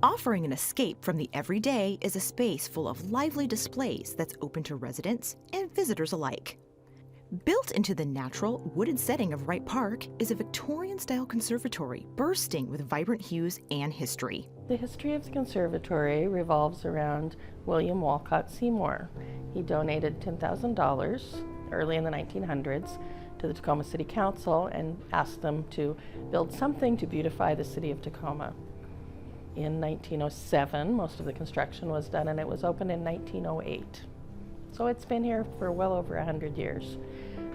Offering an escape from the everyday is a space full of lively displays that's open to residents and visitors alike. Built into the natural, wooded setting of Wright Park is a Victorian-style conservatory bursting with vibrant hues and history. The history of the conservatory revolves around William Walcott Seymour. He donated $10,000 early in the 1900s to the Tacoma City Council and asked them to build something to beautify the city of Tacoma. In 1907, most of the construction was done, and it was opened in 1908. So it's been here for well over 100 years.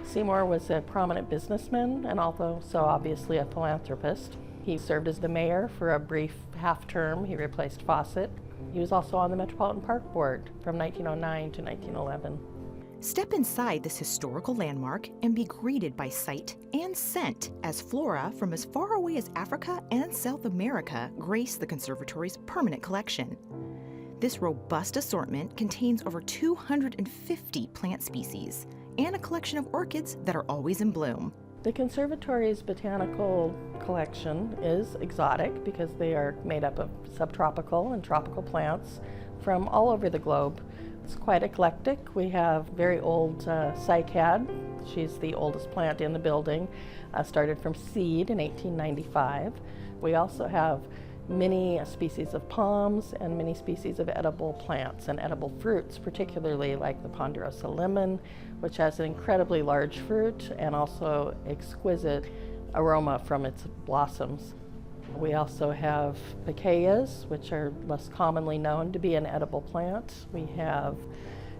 Seymour was a prominent businessman and also obviously a philanthropist. He served as the mayor for a brief half-term. He replaced Fawcett. He was also on the Metropolitan Park Board from 1909 to 1911. Step inside this historical landmark and be greeted by sight and scent as flora from as far away as Africa and South America grace the conservatory's permanent collection. This robust assortment contains over 250 plant species and a collection of orchids that are always in bloom. The conservatory's botanical collection is exotic because they are made up of subtropical and tropical plants from all over the globe. It's quite eclectic. We have very old cycad. She's the oldest plant in the building, started from seed in 1895. We also have many species of palms and many species of edible plants and edible fruits, particularly like the ponderosa lemon, which has an incredibly large fruit and also exquisite aroma from its blossoms. We also have picayas, which are less commonly known to be an edible plant. We have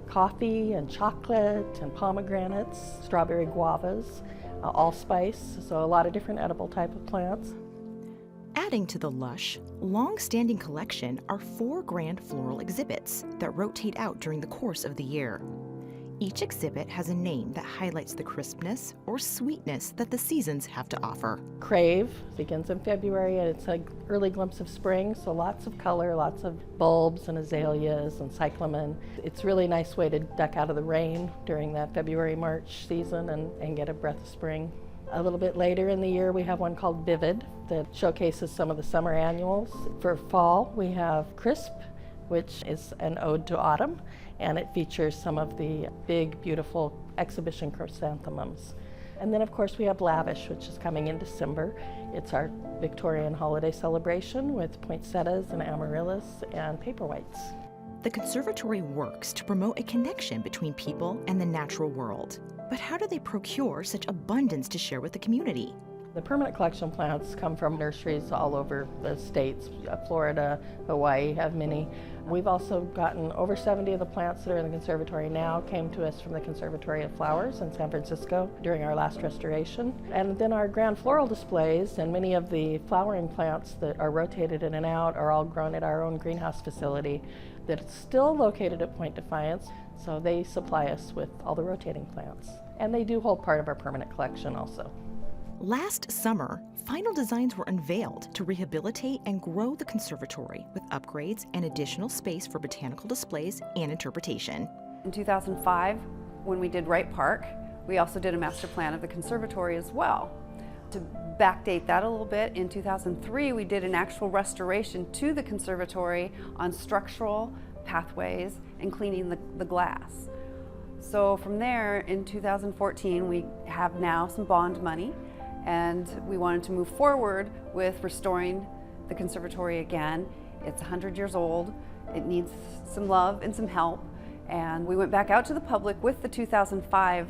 coffee and chocolate and pomegranates, strawberry guavas, allspice, so a lot of different edible type of plants. Adding to the lush, long-standing collection are 4 grand floral exhibits that rotate out during the course of the year. Each exhibit has a name that highlights the crispness or sweetness that the seasons have to offer. Crave begins in February, and it's an early glimpse of spring, so lots of color, lots of bulbs and azaleas and cyclamen. It's a really nice way to duck out of the rain during that February-March season and get a breath of spring. A little bit later in the year, we have one called Vivid that showcases some of the summer annuals. For fall, we have Crisp, which is an ode to autumn, and it features some of the big, beautiful exhibition chrysanthemums. And then, of course, we have Lavish, which is coming in December. It's our Victorian holiday celebration with poinsettias and amaryllis and paperwhites. The conservatory works to promote a connection between people and the natural world. But how do they procure such abundance to share with the community? The permanent collection plants come from nurseries all over the states. Florida, Hawaii have many. We've also gotten over 70 of the plants that are in the conservatory now came to us from the Conservatory of Flowers in San Francisco during our last restoration. And then our grand floral displays and many of the flowering plants that are rotated in and out are all grown at our own greenhouse facility that's still located at Point Defiance. So they supply us with all the rotating plants. And they do hold part of our permanent collection also. Last summer, final designs were unveiled to rehabilitate and grow the conservatory with upgrades and additional space for botanical displays and interpretation. In 2005, when we did Wright Park, we also did a master plan of the conservatory as well. To backdate that a little bit, in 2003 we did an actual restoration to the conservatory on structural pathways and cleaning the glass. So from there, in 2014, we have now some bond money, and we wanted to move forward with restoring the conservatory again. It's 100 years old. It needs some love and some help. And we went back out to the public with the 2005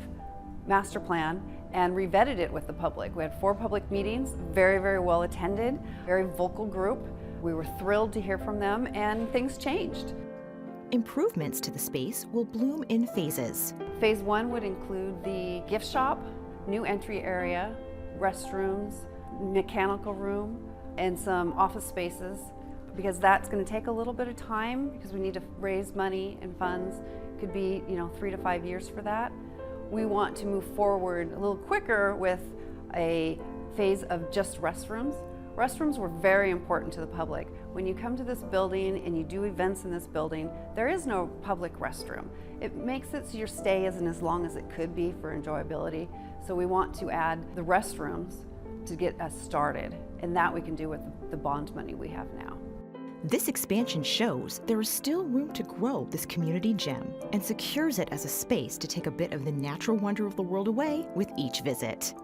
master plan and revetted it with the public. We had 4 public meetings, very, very well attended, very vocal group. We were thrilled to hear from them, and things changed. Improvements to the space will bloom in phases. Phase 1 would include the gift shop, new entry area, restrooms, mechanical room, and some office spaces, because that's going to take a little bit of time because we need to raise money and funds. Could be, 3 to 5 years for that. We want to move forward a little quicker with a phase of just restrooms. Restrooms were very important to the public. When you come to this building and you do events in this building, there is no public restroom. It makes it so your stay isn't as long as it could be for enjoyability. So we want to add the restrooms to get us started, and that we can do with the bond money we have now. This expansion shows there is still room to grow this community gem and secures it as a space to take a bit of the natural wonder of the world away with each visit.